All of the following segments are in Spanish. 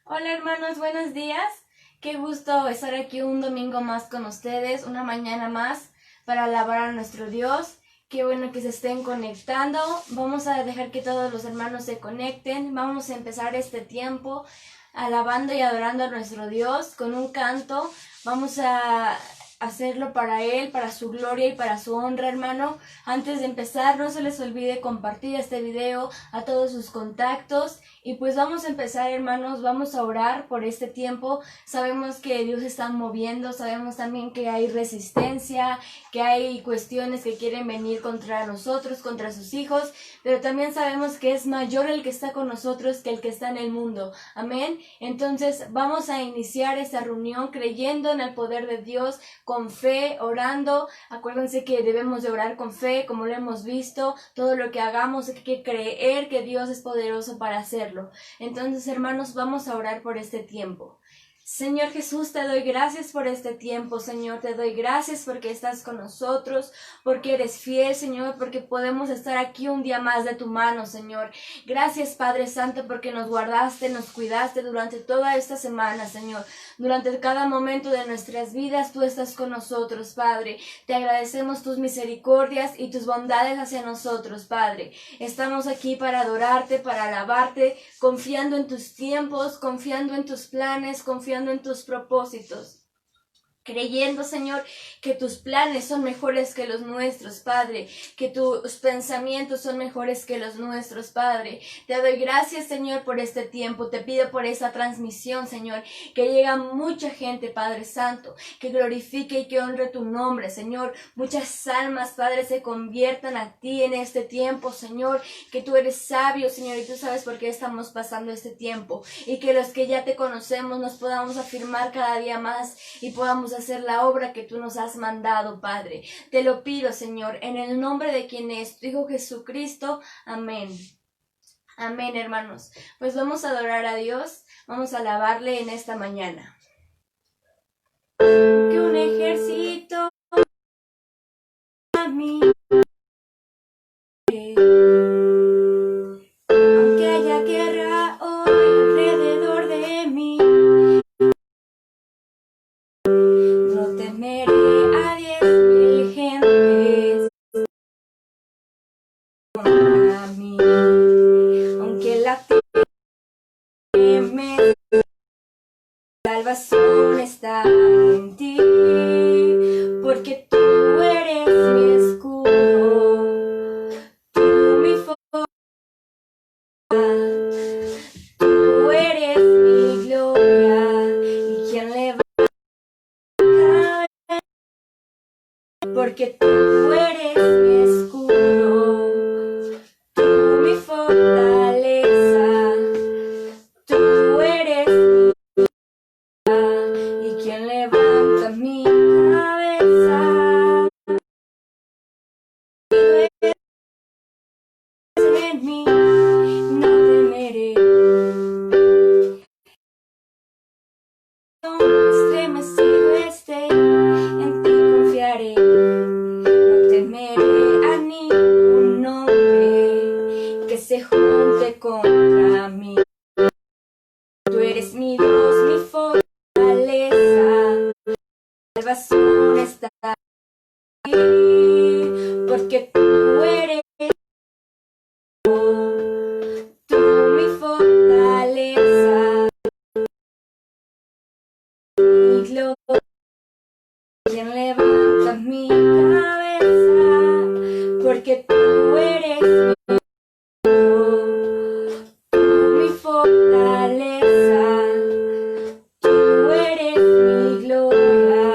Hola hermanos, buenos días. Qué gusto estar aquí un domingo más con ustedes, una mañana más para alabar a nuestro Dios. Qué bueno que se estén conectando. Vamos a dejar que todos los hermanos se conecten. Vamos a empezar este tiempo alabando y adorando a nuestro Dios con un canto. Vamos a hacerlo para Él, para su gloria y para su honra, hermano. Antes de empezar, no se les olvide compartir este video a todos sus contactos. Y pues vamos a empezar, hermanos, vamos a orar por este tiempo. Sabemos que Dios está moviendo, sabemos también que hay resistencia, que hay cuestiones que quieren venir contra nosotros, contra sus hijos, pero también sabemos que es mayor el que está con nosotros que el que está en el mundo. Amén. Entonces vamos a iniciar esta reunión creyendo en el poder de Dios, con fe, orando. Acuérdense que debemos de orar con fe, como lo hemos visto. Todo lo que hagamos hay que creer que Dios es poderoso para hacerlo. Entonces, hermanos, vamos a orar por este tiempo. Señor Jesús, te doy gracias por este tiempo, Señor, te doy gracias porque estás con nosotros, porque eres fiel, Señor, porque podemos estar aquí un día más de tu mano, Señor. Gracias, Padre Santo, porque nos guardaste, nos cuidaste durante toda esta semana, Señor. Durante cada momento de nuestras vidas, tú estás con nosotros, Padre. Te agradecemos tus misericordias y tus bondades hacia nosotros, Padre. Estamos aquí para adorarte, para alabarte, confiando en tus tiempos, confiando en tus planes, confiando en tus propósitos. Creyendo, Señor, que tus planes son mejores que los nuestros, Padre, que tus pensamientos son mejores que los nuestros, Padre. Te doy gracias, Señor, por este tiempo. Te pido por esa transmisión, Señor, que llega mucha gente, Padre Santo, que glorifique y que honre tu nombre, Señor. Muchas almas, Padre, se conviertan a ti en este tiempo, Señor, que tú eres sabio, Señor, y tú sabes por qué estamos pasando este tiempo. Y que los que ya te conocemos nos podamos afirmar cada día más y podamos hacer la obra que tú nos has mandado, Padre. Te lo pido, Señor, en el nombre de quien es tu Hijo Jesucristo. Amén. Amén, hermanos. Pues vamos a adorar a Dios, vamos a alabarle en esta mañana. Que un ejército a mí, aunque haya guerra hoy alrededor de mí, no temeré a 10,000 gentes contra mí, aunque la teme, salvación está en ti, porque tú eres mi escudo, tú mi fuerza, tú eres mi gloria, y quien levanta, porque tú eres mi escudo, tú mi fortaleza, tú eres mi y quien levanta mi cabeza. En mí no temeré, estremecido esté, en ti confiaré. No temeré a ningún hombre que se junte contra mí. Tú eres mi Dios, mi fortaleza, salvación está aquí, porque tú eres tú mi fortaleza, mi gloria, quien levanta mi cabeza, porque tú eres mi Dios, tú mi fortaleza, tú eres mi gloria,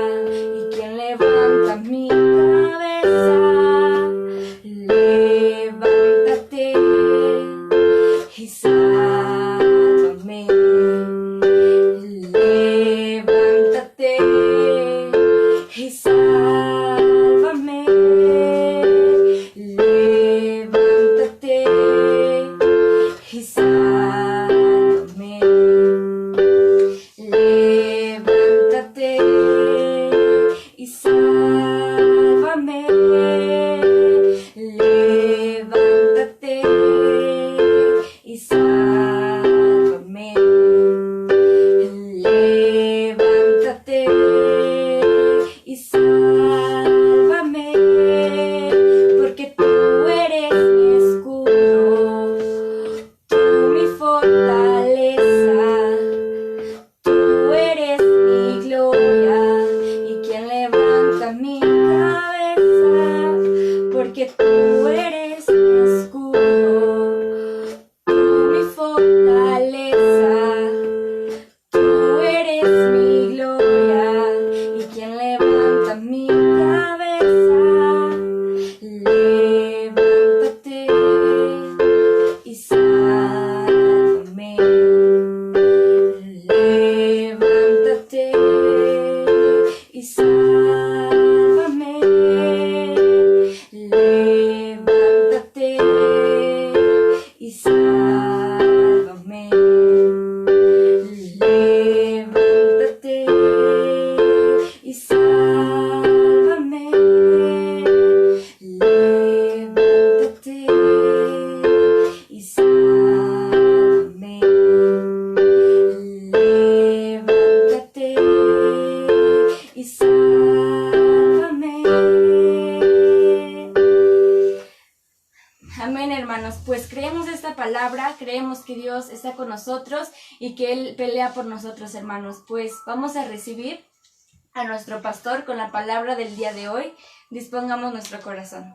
y quien levanta mi cabeza. Levántate y sálvame. Levántate palabra, creemos que Dios está con nosotros y que Él pelea por nosotros, hermanos. Pues vamos a recibir a nuestro pastor con la palabra del día de hoy. Dispongamos nuestro corazón.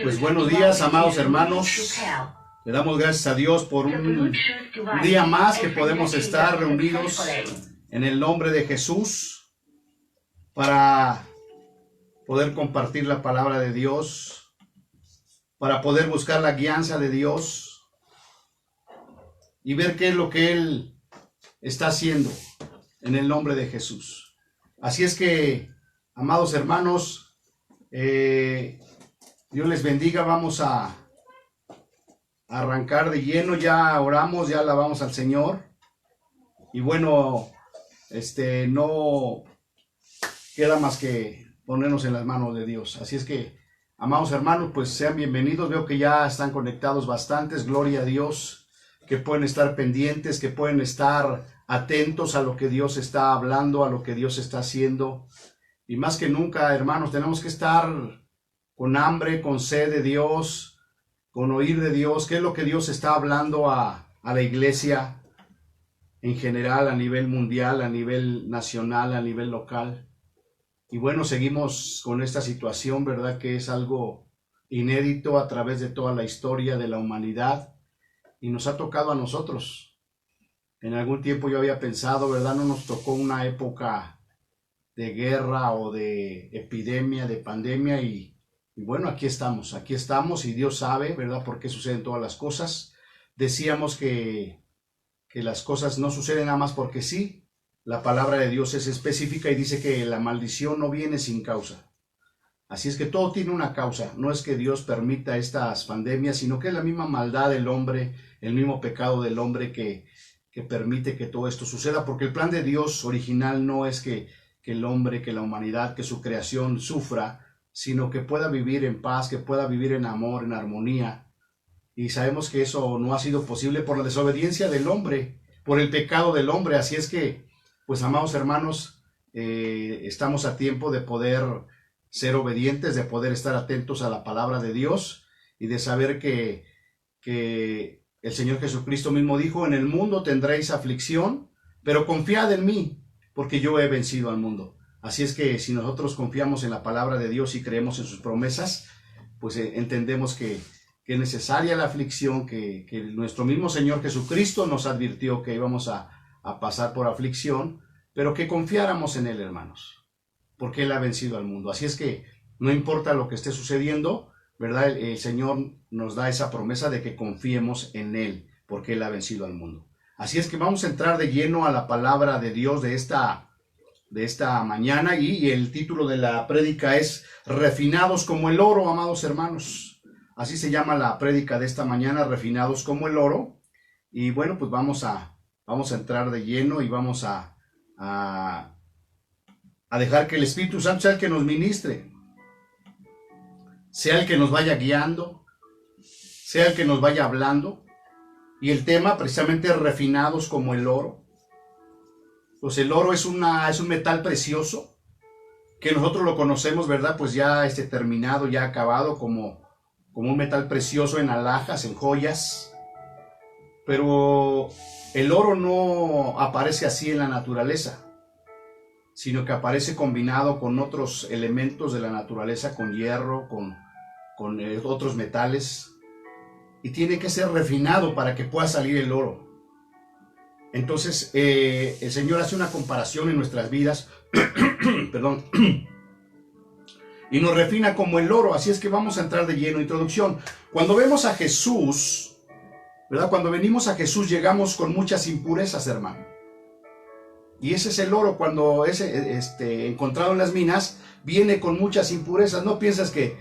Pues buenos días, amados hermanos. Le damos gracias a Dios por un día más que podemos estar reunidos en el nombre de Jesús para poder compartir la palabra de Dios, para poder buscar la guianza de Dios y ver qué es lo que Él está haciendo en el nombre de Jesús. Así es que, amados hermanos, Dios les bendiga. Vamos a arrancar de lleno. Ya oramos, ya alabamos al Señor. Y bueno, no queda más que ponernos en las manos de Dios. Así es que, amados hermanos, pues sean bienvenidos. Veo que ya están conectados bastantes. Gloria a Dios, que pueden estar pendientes, que pueden estar atentos a lo que Dios está hablando, a lo que Dios está haciendo. Y más que nunca, hermanos, tenemos que estar con hambre, con sed de Dios, con oír de Dios, qué es lo que Dios está hablando a la iglesia en general, a nivel mundial, a nivel nacional, a nivel local. Y bueno, seguimos con esta situación, ¿verdad? Que es algo inédito a través de toda la historia de la humanidad y nos ha tocado a nosotros. En algún tiempo yo había pensado, ¿verdad? No nos tocó una época de guerra o de epidemia, de pandemia y bueno, aquí estamos y Dios sabe, ¿verdad?, por qué suceden todas las cosas. Decíamos que las cosas no suceden nada más porque sí. La palabra de Dios es específica y dice que la maldición no viene sin causa. Así es que todo tiene una causa. No es que Dios permita estas pandemias, sino que es la misma maldad del hombre, el mismo pecado del hombre que permite que todo esto suceda. Porque el plan de Dios original no es que el hombre, que la humanidad, que su creación sufra, sino que pueda vivir en paz, que pueda vivir en amor, en armonía. Y sabemos que eso no ha sido posible por la desobediencia del hombre, por el pecado del hombre. Así es que, pues, amados hermanos, estamos a tiempo de poder ser obedientes, de poder estar atentos a la palabra de Dios y de saber que el Señor Jesucristo mismo dijo: en el mundo tendréis aflicción, pero confiad en mí, porque yo he vencido al mundo. Así es que si nosotros confiamos en la palabra de Dios y creemos en sus promesas, pues entendemos que es necesaria la aflicción, que nuestro mismo Señor Jesucristo nos advirtió que íbamos a pasar por aflicción, pero que confiáramos en Él, hermanos, porque Él ha vencido al mundo. Así es que no importa lo que esté sucediendo, ¿verdad? El Señor nos da esa promesa de que confiemos en Él, porque Él ha vencido al mundo. Así es que vamos a entrar de lleno a la palabra de Dios de esta mañana, y el título de la prédica es Refinados como el oro, amados hermanos. Así se llama la prédica de esta mañana, Refinados como el oro. Y bueno, pues vamos a entrar de lleno y vamos a dejar que el Espíritu Santo sea el que nos ministre, sea el que nos vaya guiando, sea el que nos vaya hablando. Y el tema precisamente es refinados como el oro. Pues el oro es un metal precioso que nosotros lo conocemos, ¿verdad? Pues ya terminado, ya acabado como un metal precioso en alhajas, en joyas. Pero el oro no aparece así en la naturaleza, sino que aparece combinado con otros elementos de la naturaleza, con hierro, con otros metales, y tiene que ser refinado para que pueda salir el oro. Entonces, el Señor hace una comparación en nuestras vidas, perdón, y nos refina como el oro. Así es que vamos a entrar de lleno. Introducción. Cuando vemos a Jesús, ¿verdad? Cuando venimos a Jesús llegamos con muchas impurezas, hermano. Y ese es el oro. Cuando es encontrado en las minas, viene con muchas impurezas. No piensas que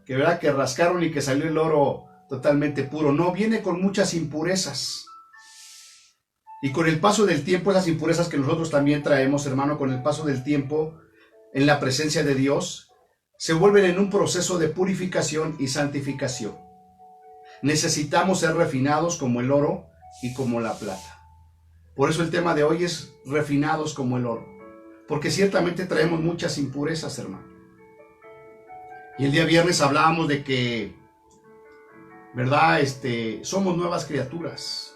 ¿verdad?, que rascaron y que salió el oro totalmente puro. No, viene con muchas impurezas. Y con el paso del tiempo, esas impurezas que nosotros también traemos, hermano, con el paso del tiempo en la presencia de Dios, se vuelven en un proceso de purificación y santificación. Necesitamos ser refinados como el oro y como la plata. Por eso el tema de hoy es refinados como el oro, porque ciertamente traemos muchas impurezas, hermano. Y el día viernes hablábamos de que, ¿verdad? Somos nuevas criaturas.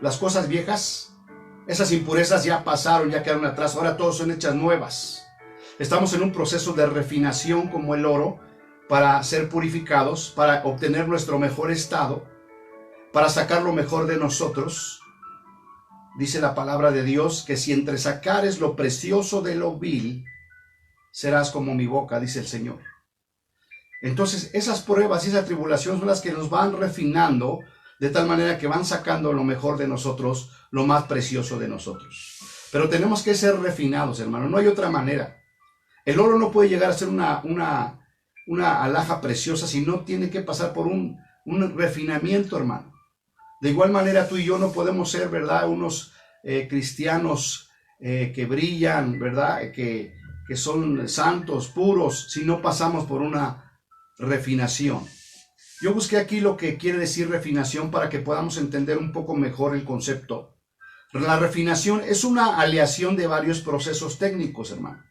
Las cosas viejas, esas impurezas ya pasaron, ya quedaron atrás, ahora todas son hechas nuevas. Estamos en un proceso de refinación como el oro para ser purificados, para obtener nuestro mejor estado, para sacar lo mejor de nosotros. Dice la palabra de Dios que si entre sacares lo precioso de lo vil, serás como mi boca, dice el Señor. Entonces esas pruebas y esa tribulación son las que nos van refinando de tal manera que van sacando lo mejor de nosotros, lo más precioso de nosotros. Pero tenemos que ser refinados, hermano, no hay otra manera. El oro no puede llegar a ser una alhaja preciosa si no tiene que pasar por un refinamiento, hermano. De igual manera tú y yo no podemos ser, ¿verdad?, unos cristianos que brillan, ¿verdad?, que son santos, puros, si no pasamos por una refinación. Yo busqué aquí lo que quiere decir refinación para que podamos entender un poco mejor el concepto. La refinación es una aleación de varios procesos técnicos, hermano.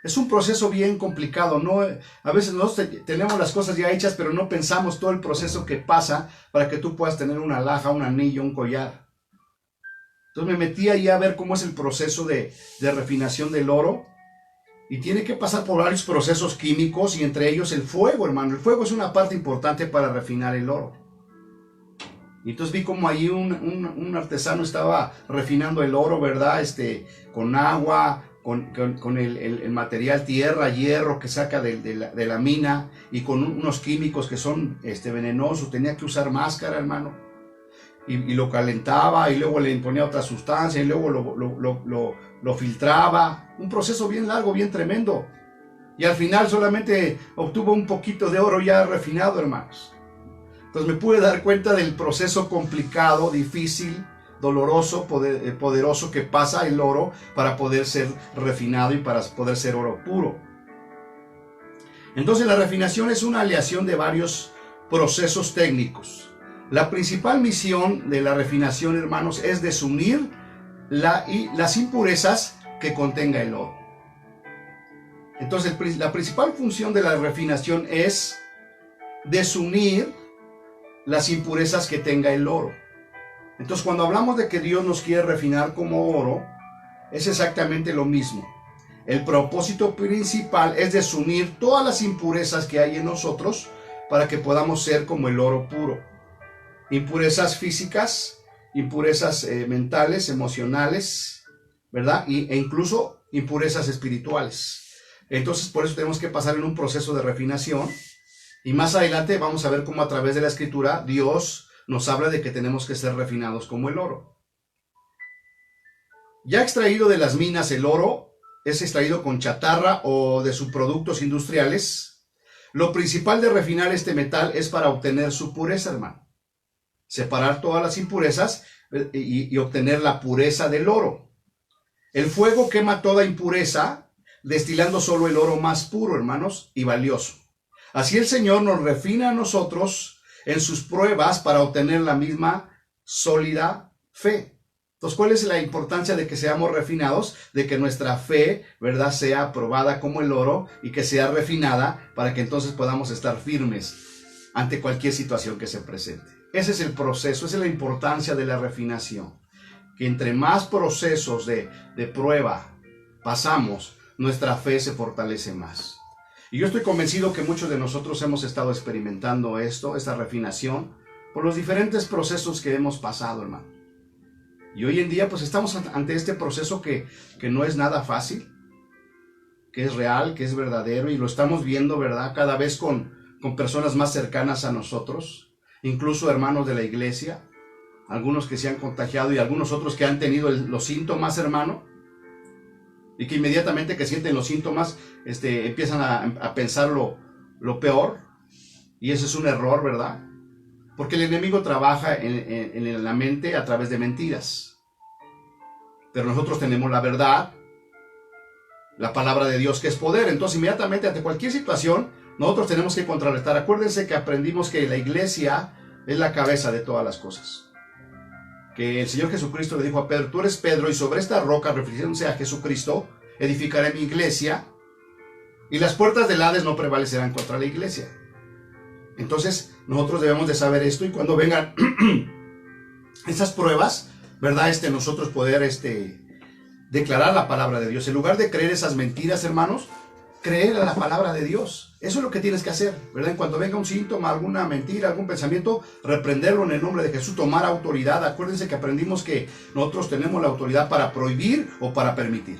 Es un proceso bien complicado, ¿no? A veces nosotros tenemos las cosas ya hechas, pero no pensamos todo el proceso que pasa para que tú puedas tener una alhaja, un anillo, un collar. Entonces me metí ahí a ver cómo es el proceso de refinación del oro. Y tiene que pasar por varios procesos químicos y entre ellos el fuego, hermano. El fuego es una parte importante para refinar el oro. Y entonces vi como ahí un artesano estaba refinando el oro, ¿verdad? Con agua, con el material tierra, hierro que saca de la mina y con unos químicos que son venenosos. Tenía que usar máscara, hermano. Y lo calentaba y luego le ponía otra sustancia y luego lo filtraba. Un proceso bien largo, bien tremendo. Y al final solamente obtuvo un poquito de oro ya refinado, hermanos. Entonces me pude dar cuenta del proceso complicado, difícil, doloroso, poderoso que pasa el oro para poder ser refinado y para poder ser oro puro. Entonces la refinación es una aleación de varios procesos técnicos. La principal misión de la refinación, hermanos, es desunir las impurezas que contenga el oro. Entonces la principal función de la refinación es desunir las impurezas que tenga el oro. Entonces cuando hablamos de que Dios nos quiere refinar como oro, es exactamente lo mismo. El propósito principal es desunir todas las impurezas que hay en nosotros para que podamos ser como el oro puro. Impurezas físicas, impurezas mentales, emocionales, ¿verdad? E incluso impurezas espirituales. Entonces por eso tenemos que pasar en un proceso de refinación. Y más adelante vamos a ver cómo a través de la Escritura Dios nos habla de que tenemos que ser refinados como el oro. Ya extraído de las minas el oro es extraído con chatarra o de subproductos industriales. Lo principal de refinar este metal es para obtener su pureza, hermano. Separar todas las impurezas y obtener la pureza del oro. El fuego quema toda impureza, destilando solo el oro más puro, hermanos, y valioso. Así el Señor nos refina a nosotros en sus pruebas para obtener la misma sólida fe. Entonces, ¿cuál es la importancia de que seamos refinados? De que nuestra fe, ¿verdad?, sea probada como el oro y que sea refinada para que entonces podamos estar firmes ante cualquier situación que se presente. Ese es el proceso, esa es la importancia de la refinación. Que entre más procesos de prueba pasamos, nuestra fe se fortalece más. Y yo estoy convencido que muchos de nosotros hemos estado experimentando esta refinación, por los diferentes procesos que hemos pasado, hermano. Y hoy en día pues estamos ante este proceso que no es nada fácil, que es real, que es verdadero, y lo estamos viendo, ¿verdad?, cada vez con personas más cercanas a nosotros. Incluso hermanos de la iglesia, algunos que se han contagiado y algunos otros que han tenido los síntomas, hermano, y que inmediatamente que sienten los síntomas empiezan a pensar lo peor, y ese es un error, ¿verdad? Porque el enemigo trabaja en la mente a través de mentiras, pero nosotros tenemos la verdad, la palabra de Dios, que es poder. Entonces, inmediatamente ante cualquier situación, nosotros tenemos que contrarrestar. Acuérdense que aprendimos que la iglesia es la cabeza de todas las cosas. Que el Señor Jesucristo le dijo a Pedro: tú eres Pedro, y sobre esta roca, refiriéndose a Jesucristo, edificaré mi iglesia, y las puertas del Hades no prevalecerán contra la iglesia. Entonces, nosotros debemos de saber esto, y cuando vengan esas pruebas, ¿verdad? Nosotros poder declarar la palabra de Dios. En lugar de creer esas mentiras, hermanos, creer a la palabra de Dios. Eso es lo que tienes que hacer, ¿verdad? En cuanto venga un síntoma, alguna mentira, algún pensamiento, reprenderlo en el nombre de Jesús, tomar autoridad. Acuérdense que aprendimos que nosotros tenemos la autoridad para prohibir o para permitir.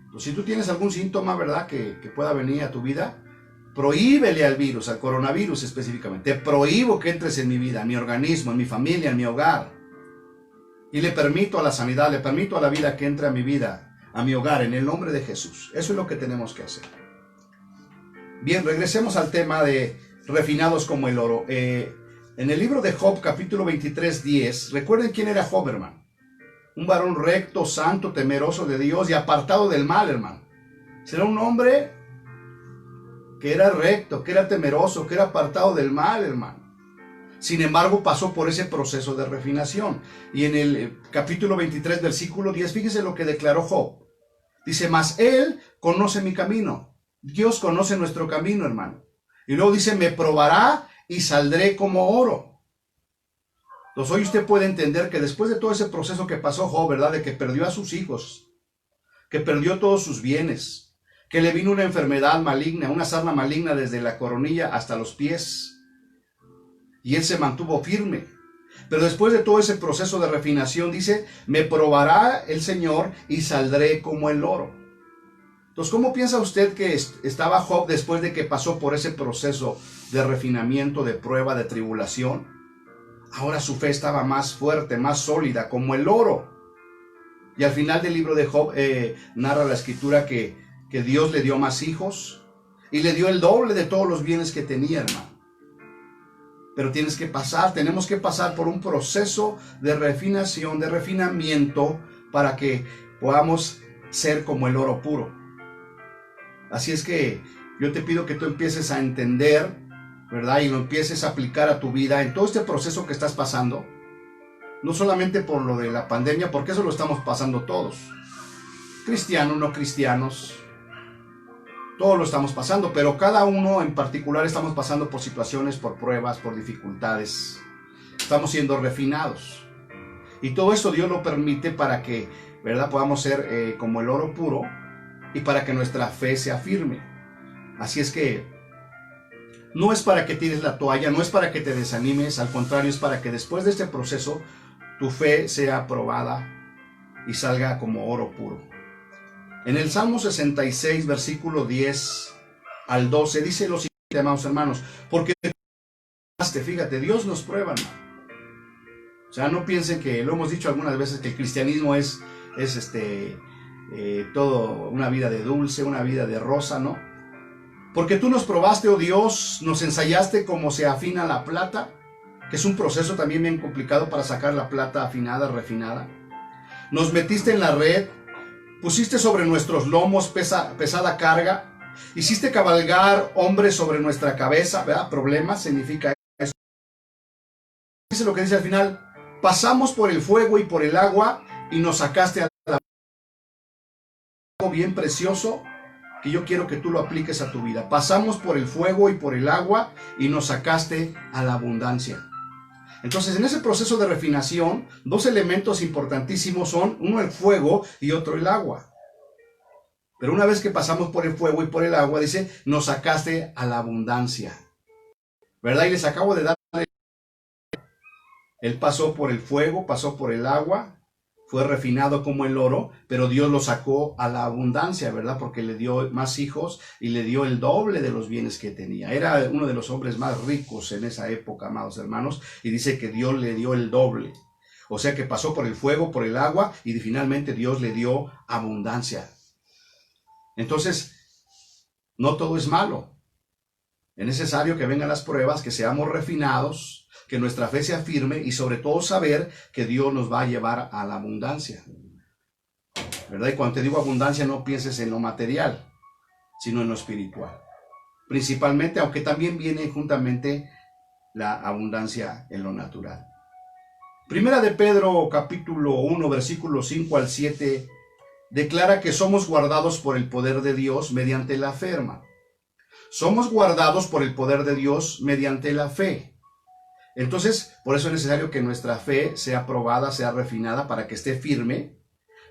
Entonces, si tú tienes algún síntoma, ¿verdad?, que pueda venir a tu vida, prohíbele al virus, al coronavirus específicamente. Te prohíbo que entres en mi vida, en mi organismo, en mi familia, en mi hogar. Y le permito a la sanidad, le permito a la vida que entre a mi vida, a mi hogar, en el nombre de Jesús. Eso es lo que tenemos que hacer. Bien, regresemos al tema de refinados como el oro. En el libro de Job, capítulo 23, 10, recuerden quién era Job, hermano. Un varón recto, santo, temeroso de Dios y apartado del mal, hermano. Será un hombre que era recto, que era temeroso, que era apartado del mal, hermano. Sin embargo, pasó por ese proceso de refinación. Y en el capítulo 23, versículo 10, fíjese lo que declaró Job. Dice: mas él conoce mi camino. Dios conoce nuestro camino, hermano. Y luego dice: me probará y saldré como oro. Entonces hoy usted puede entender que después de todo ese proceso que pasó Job, ¿verdad?, de que perdió a sus hijos, que perdió todos sus bienes, que le vino una enfermedad maligna, una sarna maligna desde la coronilla hasta los pies, y él se mantuvo firme. Pero después de todo ese proceso de refinación, dice: me probará el Señor y saldré como el oro. Entonces, ¿cómo piensa usted que estaba Job después de que pasó por ese proceso de refinamiento, de prueba, de tribulación? Ahora su fe estaba más fuerte, más sólida, como el oro. Y al final del libro de Job narra la escritura que Dios le dio más hijos y le dio el doble de todos los bienes que tenía, hermano. Pero tenemos que pasar por un proceso de refinación, de refinamiento, para que podamos ser como el oro puro. Así es que yo te pido que tú empieces a entender, ¿verdad?, y lo empieces a aplicar a tu vida en todo este proceso que estás pasando. No solamente por lo de la pandemia, porque eso lo estamos pasando todos. Cristianos, no cristianos, todos lo estamos pasando, pero cada uno en particular estamos pasando por situaciones, por pruebas, por dificultades. Estamos siendo refinados. Y todo esto Dios lo permite para que, ¿verdad?, podamos ser como el oro puro, y para que nuestra fe sea firme. Así es que no es para que tires la toalla, no es para que te desanimes, al contrario, es para que después de este proceso tu fe sea probada y salga como oro puro. En el Salmo 66, versículo 10 al 12, dice lo siguiente, amados hermanos: porque fíjate, Dios nos prueba, hermano. O sea, no piensen que, lo hemos dicho algunas veces, que el cristianismo es todo una vida de dulce, una vida de rosa, ¿no? Porque tú nos probaste, oh Dios, nos ensayaste como se afina la plata, que es un proceso también bien complicado para sacar la plata afinada, refinada. Nos metiste en la red, pusiste sobre nuestros lomos pesada carga, hiciste cabalgar hombres sobre nuestra cabeza, ¿verdad? Problemas significa eso. Dice lo que dice al final: pasamos por el fuego y por el agua y nos sacaste a la... Algo bien precioso que yo quiero que tú lo apliques a tu vida. Pasamos por el fuego y por el agua y nos sacaste a la abundancia. Entonces, en ese proceso de refinación, dos elementos importantísimos son, uno el fuego y otro el agua. Pero una vez que pasamos por el fuego y por el agua, dice, nos sacaste a la abundancia, ¿verdad? Y les acabo de dar, él pasó por el fuego, pasó por el agua, fue refinado como el oro, pero Dios lo sacó a la abundancia, ¿verdad? Porque le dio más hijos y le dio el doble de los bienes que tenía. Era uno de los hombres más ricos en esa época, amados hermanos, y dice que Dios le dio el doble. O sea que pasó por el fuego, por el agua, y finalmente Dios le dio abundancia. Entonces, no todo es malo. Es necesario que vengan las pruebas, que seamos refinados, que nuestra fe sea firme y sobre todo saber que Dios nos va a llevar a la abundancia. ¿verdad? Y cuando te digo abundancia, no pienses en lo material, sino en lo espiritual. Principalmente, aunque también viene juntamente la abundancia en lo natural. Primera de Pedro, capítulo 1, versículos 5 al 7, declara que somos guardados por el poder de Dios mediante la fe, hermano. Somos guardados por el poder de Dios mediante la fe. Entonces, por eso es necesario que nuestra fe sea probada, sea refinada para que esté firme,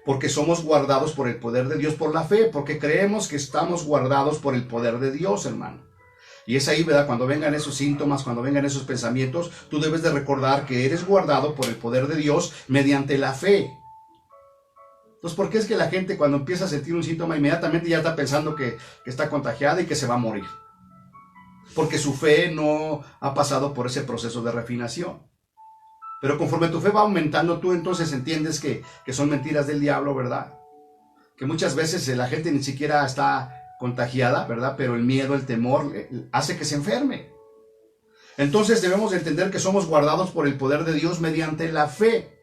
porque somos guardados por el poder de Dios por la fe, porque creemos que estamos guardados por el poder de Dios, hermano. Y es ahí, ¿verdad? Cuando vengan esos síntomas, cuando vengan esos pensamientos, tú debes de recordar que eres guardado por el poder de Dios mediante la fe. Entonces, ¿por qué es que la gente cuando empieza a sentir un síntoma inmediatamente ya está pensando que está contagiada y que se va a morir? Porque su fe no ha pasado por ese proceso de refinación. Pero conforme tu fe va aumentando, tú entonces entiendes que son mentiras del diablo, ¿verdad? Que muchas veces la gente ni siquiera está contagiada, ¿verdad? Pero el miedo, el temor hace que se enferme. Entonces debemos entender que somos guardados por el poder de Dios mediante la fe.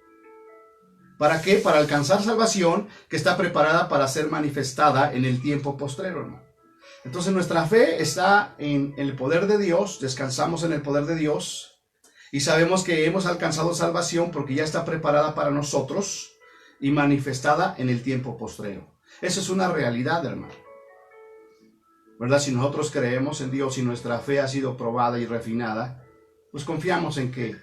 ¿Para qué? Para alcanzar salvación que está preparada para ser manifestada en el tiempo postrero, hermano. Entonces nuestra fe está en el poder de Dios, descansamos en el poder de Dios y sabemos que hemos alcanzado salvación porque ya está preparada para nosotros y manifestada en el tiempo postrero. Eso es una realidad, hermano. ¿Verdad? Si nosotros creemos en Dios y nuestra fe ha sido probada y refinada, pues confiamos en que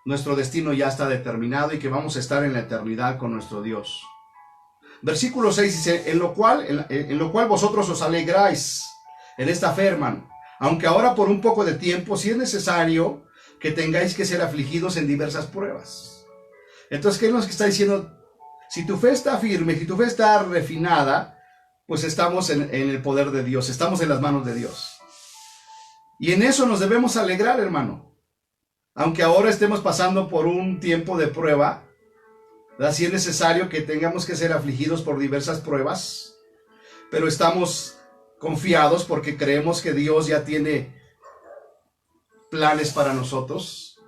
nuestro destino ya está determinado y que vamos a estar en la eternidad con nuestro Dios. Versículo 6 dice, en lo cual vosotros os alegráis en esta fe, hermano, aunque ahora por un poco de tiempo, si es necesario que tengáis que ser afligidos en diversas pruebas. Entonces, ¿qué es lo que está diciendo? Si tu fe está firme, si tu fe está refinada, pues estamos en el poder de Dios, estamos en las manos de Dios. Y en eso nos debemos alegrar, hermano. Aunque ahora estemos pasando por un tiempo de prueba, ¿verdad? Si es necesario que tengamos que ser afligidos por diversas pruebas, pero estamos confiados porque creemos que Dios ya tiene planes para nosotros.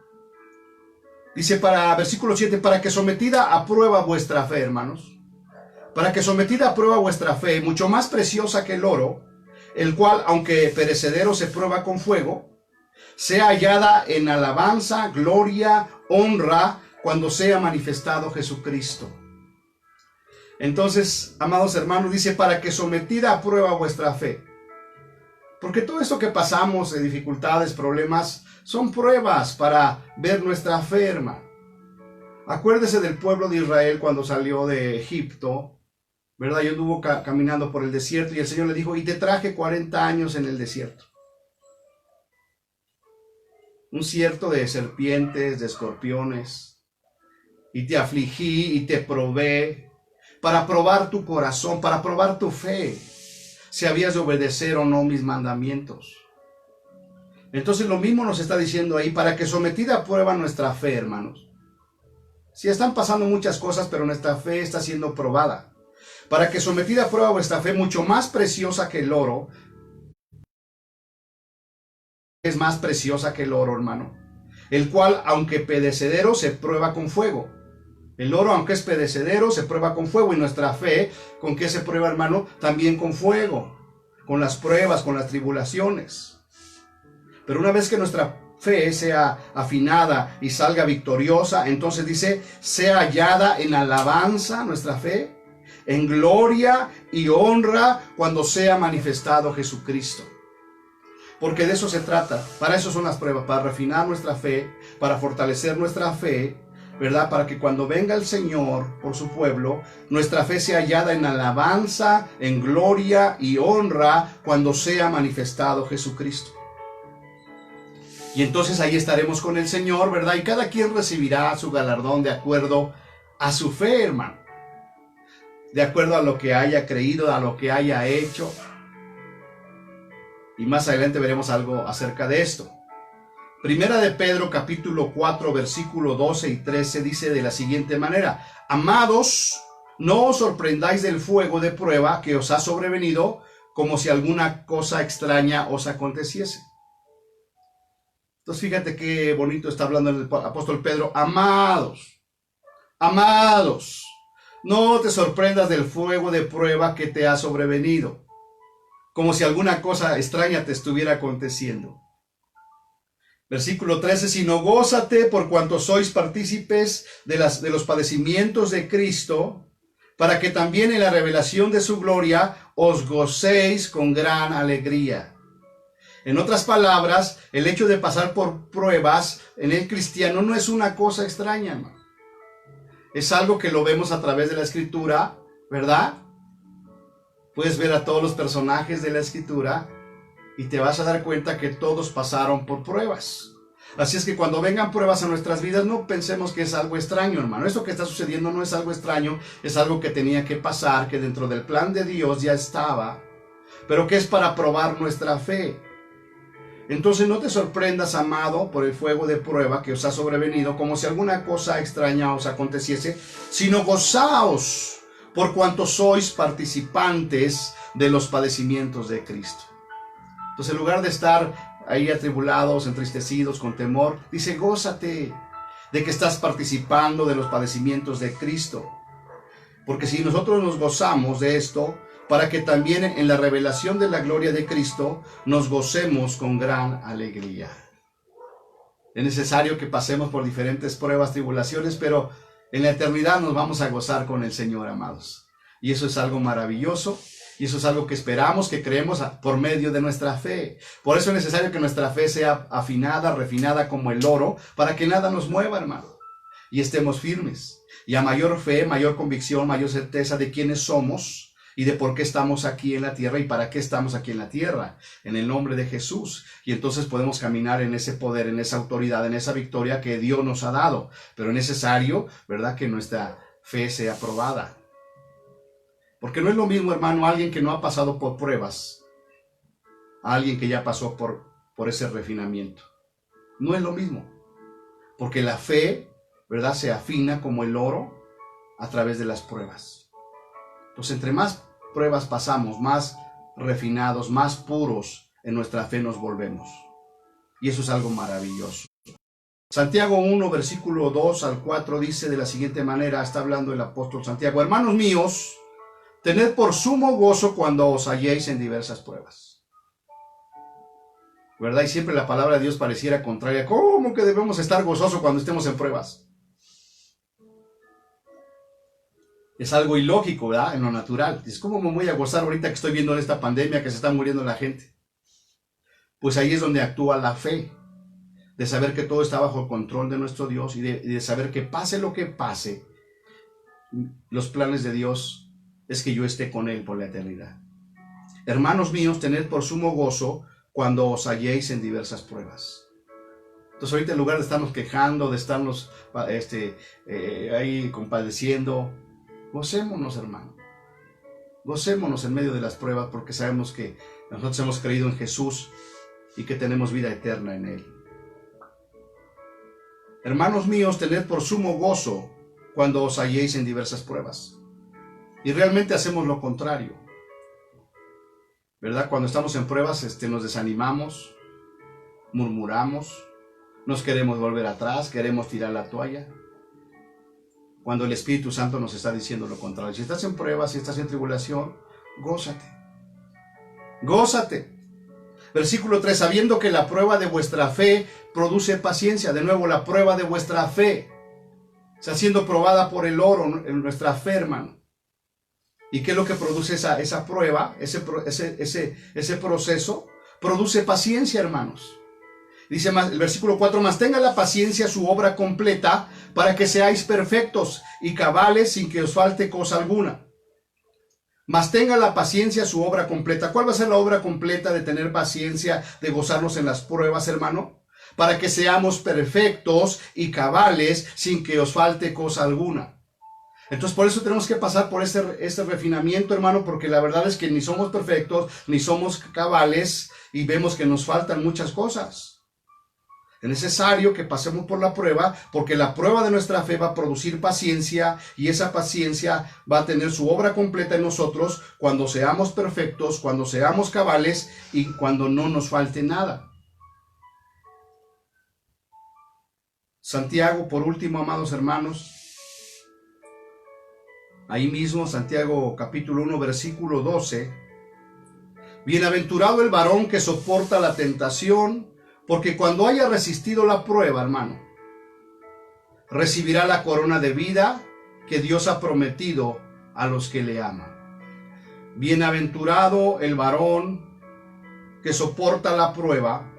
Dice versículo 7, para que sometida a prueba vuestra fe, hermanos, para que sometida a prueba vuestra fe, mucho más preciosa que el oro, el cual, aunque perecedero se prueba con fuego, sea hallada en alabanza, gloria, honra, cuando sea manifestado Jesucristo. Entonces, amados hermanos, dice, para que sometida a prueba vuestra fe. Porque todo esto que pasamos de dificultades, problemas, son pruebas para ver nuestra fe, hermano. Acuérdese del pueblo de Israel cuando salió de Egipto, ¿verdad? Y anduvo caminando por el desierto y el Señor le dijo, y te traje 40 años en el desierto. Un desierto de serpientes, de escorpiones. Y te afligí y te probé para probar tu corazón, para probar tu fe, si habías de obedecer o no mis mandamientos. Entonces lo mismo nos está diciendo ahí, para que sometida a prueba nuestra fe, hermanos. Si están pasando muchas cosas, pero nuestra fe está siendo probada. Para que sometida a prueba vuestra fe, mucho más preciosa que el oro, es más preciosa que el oro, hermano, el cual, aunque perecedero, se prueba con fuego. El oro, aunque es perecedero, se prueba con fuego. Y nuestra fe, ¿con qué se prueba, hermano? También con fuego, con las pruebas, con las tribulaciones. Pero una vez que nuestra fe sea afinada y salga victoriosa, entonces dice, sea hallada en alabanza nuestra fe, en gloria y honra cuando sea manifestado Jesucristo. Porque de eso se trata. Para eso son las pruebas, para refinar nuestra fe, para fortalecer nuestra fe, ¿verdad? Para que cuando venga el Señor por su pueblo, nuestra fe sea hallada en alabanza, en gloria y honra cuando sea manifestado Jesucristo. Y entonces ahí estaremos con el Señor, ¿verdad? Y cada quien recibirá su galardón de acuerdo a su fe, hermano. De acuerdo a lo que haya creído, a lo que haya hecho. Y más adelante veremos algo acerca de esto. Primera de Pedro, capítulo 4, versículo 12 y 13, dice de la siguiente manera: amados, no os sorprendáis del fuego de prueba que os ha sobrevenido, como si alguna cosa extraña os aconteciese. Entonces fíjate qué bonito está hablando el apóstol Pedro. Amados, amados, No te sorprendas del fuego de prueba que te ha sobrevenido, como si alguna cosa extraña te estuviera aconteciendo. Versículo 13, sino gózate por cuanto sois partícipes de los padecimientos de Cristo, para que también en la revelación de su gloria os gocéis con gran alegría. En otras palabras, el hecho de pasar por pruebas en el cristiano no es una cosa extraña, hermano. Es algo que lo vemos a través de la Escritura, ¿verdad? Puedes ver a todos los personajes de la Escritura y te vas a dar cuenta que todos pasaron por pruebas. Así es que cuando vengan pruebas a nuestras vidas, no pensemos que es algo extraño, hermano. Esto que está sucediendo no es algo extraño, es algo que tenía que pasar, que dentro del plan de Dios ya estaba, pero que es para probar nuestra fe. Entonces no te sorprendas, amado, por el fuego de prueba que os ha sobrevenido, como si alguna cosa extraña os aconteciese, sino gozaos por cuanto sois participantes de los padecimientos de Cristo. Entonces, en lugar de estar ahí atribulados, entristecidos, con temor, dice, gózate de que estás participando de los padecimientos de Cristo. Porque si nosotros nos gozamos de esto, para que también en la revelación de la gloria de Cristo nos gocemos con gran alegría. Es necesario que pasemos por diferentes pruebas, tribulaciones, pero en la eternidad nos vamos a gozar con el Señor, amados. Y eso es algo maravilloso, y eso es algo que esperamos, que creemos por medio de nuestra fe. Por eso es necesario que nuestra fe sea afinada, refinada como el oro, para que nada nos mueva, hermano, y estemos firmes. Y a mayor fe, mayor convicción, mayor certeza de quiénes somos, y de por qué estamos aquí en la tierra y para qué estamos aquí en la tierra, en el nombre de Jesús. Y entonces podemos caminar en ese poder, en esa autoridad, en esa victoria que Dios nos ha dado. Pero es necesario, ¿verdad?, que nuestra fe sea probada. Porque no es lo mismo, hermano, alguien que no ha pasado por pruebas, a alguien que ya pasó por ese refinamiento. No es lo mismo. Porque la fe, ¿verdad?, se afina como el oro a través de las pruebas. Entonces, entre más pruebas pasamos, más refinados, más puros en nuestra fe nos volvemos. Y eso es algo maravilloso. Santiago 1, versículo 2 al 4 dice de la siguiente manera, está hablando el apóstol Santiago: hermanos míos, tened por sumo gozo cuando os halléis en diversas pruebas. ¿Verdad? Y siempre la palabra de Dios pareciera contraria. ¿Cómo que debemos estar gozosos cuando estemos en pruebas? Es algo ilógico, ¿verdad? En lo natural. Es como me voy a gozar ahorita que estoy viendo esta pandemia, que se está muriendo la gente. Pues ahí es donde actúa la fe, de saber que todo está bajo el control de nuestro Dios y de saber que pase lo que pase, los planes de Dios es que yo esté con Él por la eternidad. Hermanos míos, tened por sumo gozo cuando os halléis en diversas pruebas. Entonces ahorita, en lugar de estarnos quejando, de estarnos ahí compadeciendo, gocémonos, hermano. Gocémonos en medio de las pruebas, porque sabemos que nosotros hemos creído en Jesús y que tenemos vida eterna en Él. Hermanos míos, tened por sumo gozo cuando os halléis en diversas pruebas. Y realmente hacemos lo contrario, ¿verdad? Cuando estamos en pruebas, nos desanimamos, murmuramos, nos queremos volver atrás, queremos tirar la toalla. Cuando el Espíritu Santo nos está diciendo lo contrario. Si estás en pruebas, si estás en tribulación, gózate. Gózate. Versículo 3, sabiendo que la prueba de vuestra fe produce paciencia. De nuevo, la prueba de vuestra fe está siendo probada por el oro en nuestra fe, hermano. ¿Y qué es lo que produce esa prueba? Ese proceso produce paciencia, hermanos. Dice más, el versículo 4, mas tenga la paciencia su obra completa, para que seáis perfectos y cabales sin que os falte cosa alguna. Mas tenga la paciencia su obra completa. ¿Cuál va a ser la obra completa de tener paciencia, de gozarnos en las pruebas, hermano? Para que seamos perfectos y cabales sin que os falte cosa alguna. Entonces, por eso tenemos que pasar por este refinamiento, hermano, porque la verdad es que ni somos perfectos, ni somos cabales, y vemos que nos faltan muchas cosas. Es necesario que pasemos por la prueba, porque la prueba de nuestra fe va a producir paciencia, y esa paciencia va a tener su obra completa en nosotros cuando seamos perfectos, cuando seamos cabales y cuando no nos falte nada. Santiago, por último, amados hermanos, Ahí mismo, Santiago capítulo 1, versículo 12. Bienaventurado el varón que soporta la tentación, porque cuando haya resistido la prueba, hermano, recibirá la corona de vida que Dios ha prometido a los que le aman. Bienaventurado el varón que soporta la prueba,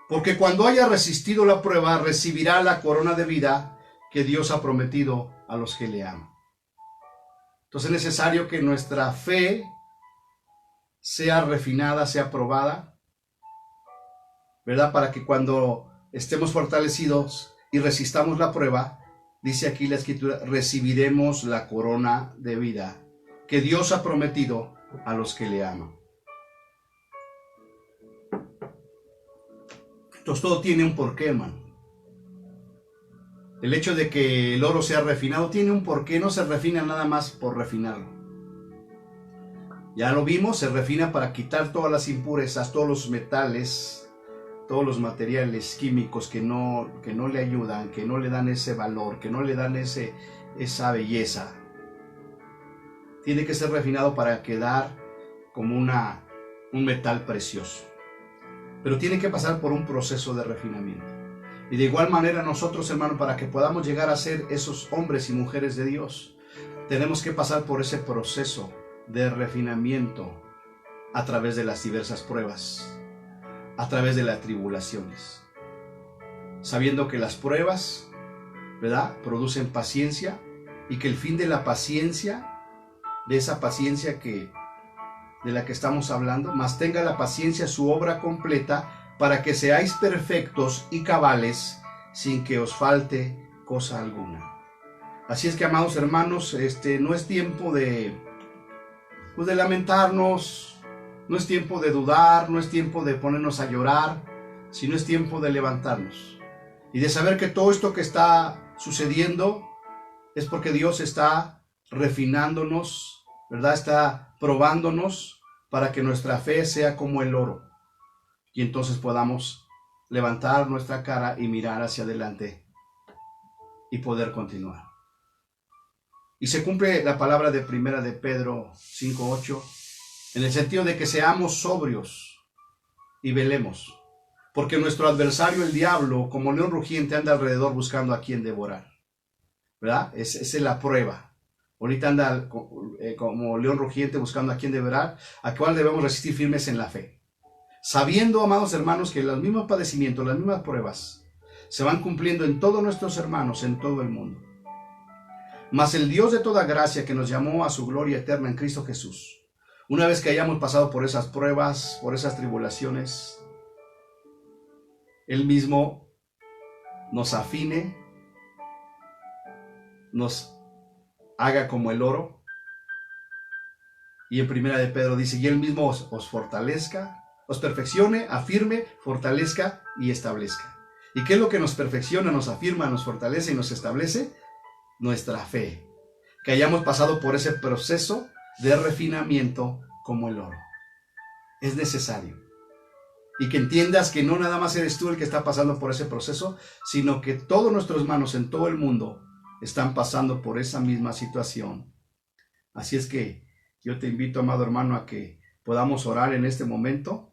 porque cuando haya resistido la prueba, recibirá la corona de vida que Dios ha prometido a los que le aman. Entonces es necesario que nuestra fe sea refinada, sea probada, ¿verdad? Para que cuando estemos fortalecidos y resistamos la prueba, dice aquí la Escritura, recibiremos la corona de vida que Dios ha prometido a los que le aman. Entonces todo tiene un porqué, hermano. El hecho de que el oro sea refinado tiene un porqué, no se refina nada más por refinarlo. Ya lo vimos, se refina para quitar todas las impurezas, todos los metales, todos los materiales químicos que no le ayudan, que no le dan ese valor, que no le dan esa belleza. Tiene que ser refinado para quedar como un metal precioso. Pero tiene que pasar por un proceso de refinamiento. Y de igual manera nosotros, hermano, para que podamos llegar a ser esos hombres y mujeres de Dios, tenemos que pasar por ese proceso de refinamiento a través de las diversas pruebas, a través de las tribulaciones. Sabiendo que las pruebas, ¿verdad?, producen paciencia, y que el fin de la paciencia, de esa paciencia de la que estamos hablando, más tenga la paciencia su obra completa, para que seáis perfectos y cabales, sin que os falte cosa alguna. Así es que, amados hermanos, no es tiempo de lamentarnos, no es tiempo de dudar, no es tiempo de ponernos a llorar, sino es tiempo de levantarnos y de saber que todo esto que está sucediendo es porque Dios está refinándonos, ¿verdad? Está probándonos para que nuestra fe sea como el oro y entonces podamos levantar nuestra cara y mirar hacia adelante y poder continuar. Y se cumple la palabra de primera de Pedro 5:8, en el sentido de que seamos sobrios y velemos, porque nuestro adversario, el diablo, como león rugiente, anda alrededor buscando a quien devorar, ¿verdad? Esa es la prueba. Ahorita anda como león rugiente buscando a quien devorar, a cual debemos resistir firmes en la fe, sabiendo, amados hermanos, que los mismos padecimientos, las mismas pruebas, se van cumpliendo en todos nuestros hermanos, en todo el mundo. Mas el Dios de toda gracia, que nos llamó a su gloria eterna en Cristo Jesús, una vez que hayamos pasado por esas pruebas, por esas tribulaciones, Él mismo nos afine, nos haga como el oro. Y en primera de Pedro dice, y Él mismo os fortalezca, os perfeccione, afirme, fortalezca y establezca. ¿Y qué es lo que nos perfecciona, nos afirma, nos fortalece y nos establece? Nuestra fe. Que hayamos pasado por ese proceso de refinamiento como el oro. Es necesario. Y que entiendas que no nada más eres tú el que está pasando por ese proceso, sino que todos nuestros hermanos en todo el mundo están pasando por esa misma situación. Así es que yo te invito, amado hermano, a que podamos orar en este momento,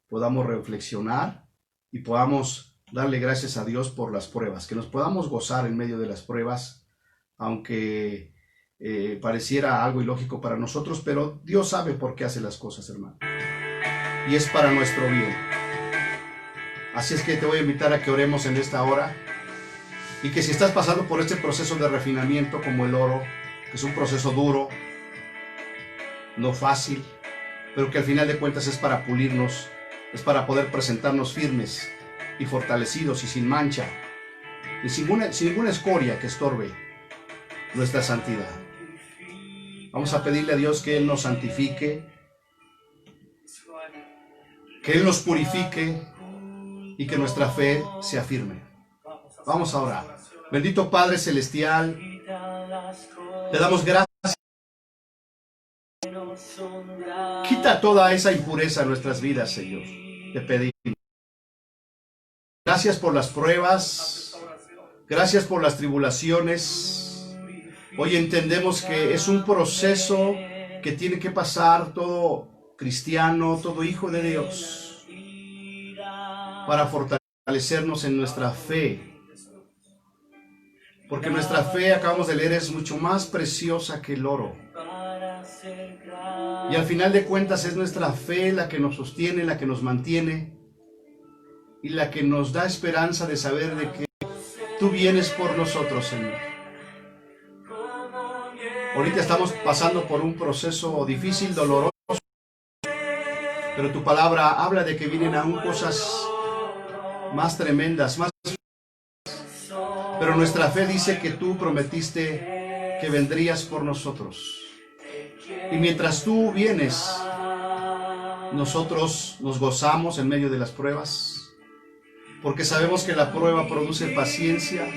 podamos reflexionar y podamos darle gracias a Dios por las pruebas, que nos podamos gozar en medio de las pruebas, aunque pareciera algo ilógico para nosotros, pero Dios sabe por qué hace las cosas, hermano. Y es para nuestro bien. Así es que te voy a invitar a que oremos en esta hora. Y que si estás pasando por este proceso de refinamiento como el oro, que es un proceso duro, no fácil, pero que al final de cuentas es para pulirnos, es para poder presentarnos firmes y fortalecidos y sin mancha, y sin ninguna escoria que estorbe nuestra santidad. Vamos a pedirle a Dios que Él nos santifique, que Él nos purifique y que nuestra fe sea firme. Vamos a orar. Bendito Padre Celestial, te damos gracias. Quita toda esa impureza en nuestras vidas, Señor. Te pedimos. Gracias por las pruebas. Gracias por las tribulaciones. Hoy entendemos que es un proceso que tiene que pasar todo cristiano, todo hijo de Dios, para fortalecernos en nuestra fe. Porque nuestra fe, acabamos de leer, es mucho más preciosa que el oro. Y al final de cuentas es nuestra fe la que nos sostiene, la que nos mantiene y la que nos da esperanza de saber de que tú vienes por nosotros, Señor. Ahorita estamos pasando por un proceso difícil, doloroso, pero tu palabra habla de que vienen aún cosas más tremendas, más. Pero nuestra fe dice que tú prometiste que vendrías por nosotros. Y mientras tú vienes, nosotros nos gozamos en medio de las pruebas, porque sabemos que la prueba produce paciencia,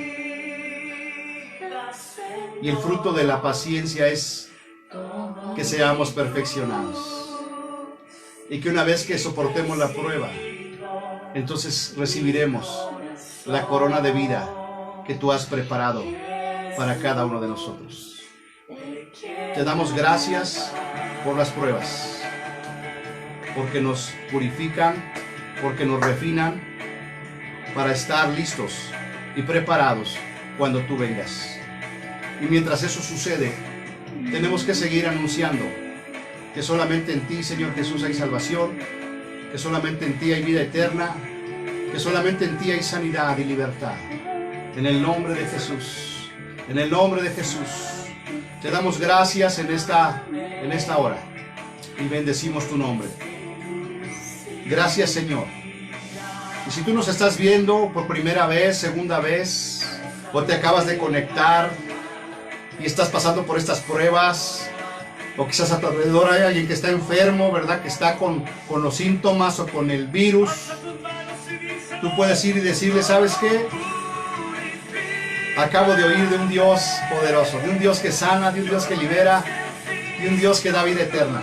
y el fruto de la paciencia es que seamos perfeccionados. Y que una vez que soportemos la prueba, entonces recibiremos la corona de vida que tú has preparado para cada uno de nosotros. Te damos gracias por las pruebas, porque nos purifican, porque nos refinan para estar listos y preparados cuando tú vengas. Y mientras eso sucede, tenemos que seguir anunciando que solamente en ti, Señor Jesús, hay salvación, que solamente en ti hay vida eterna, que solamente en ti hay sanidad y libertad. En el nombre de Jesús, en el nombre de Jesús, te damos gracias en esta hora y bendecimos tu nombre. Gracias, Señor. Y si tú nos estás viendo por primera vez, segunda vez, o te acabas de conectar y estás pasando por estas pruebas, o quizás a tu alrededor hay alguien que está enfermo, ¿verdad? Que está con los síntomas o con el virus, tú puedes ir y decirle, ¿sabes qué? Acabo de oír de un Dios poderoso, de un Dios que sana, de un Dios que libera, de un Dios que da vida eterna.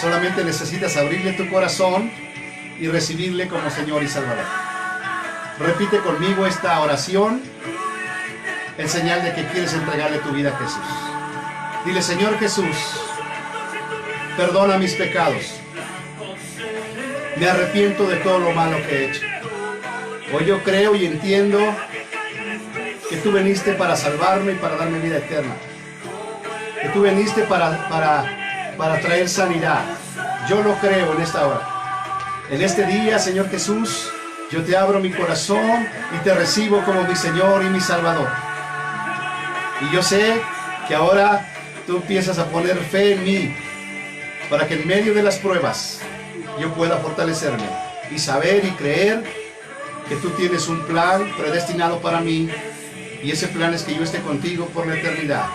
Solamente necesitas abrirle tu corazón y recibirle como Señor y Salvador. Repite conmigo esta oración en señal de que quieres entregarle tu vida a Jesús. Dile, Señor Jesús, perdona mis pecados. Me arrepiento de todo lo malo que he hecho. Hoy yo creo y entiendo que tú veniste para salvarme y para darme vida eterna. Que tú veniste para traer sanidad. Yo lo creo en esta hora. En este día, Señor Jesús, yo te abro mi corazón y te recibo como mi Señor y mi Salvador. Y yo sé que ahora tú empiezas a poner fe en mí para que en medio de las pruebas yo pueda fortalecerme y saber y creer que tú tienes un plan predestinado para mí, y ese plan es que yo esté contigo por la eternidad.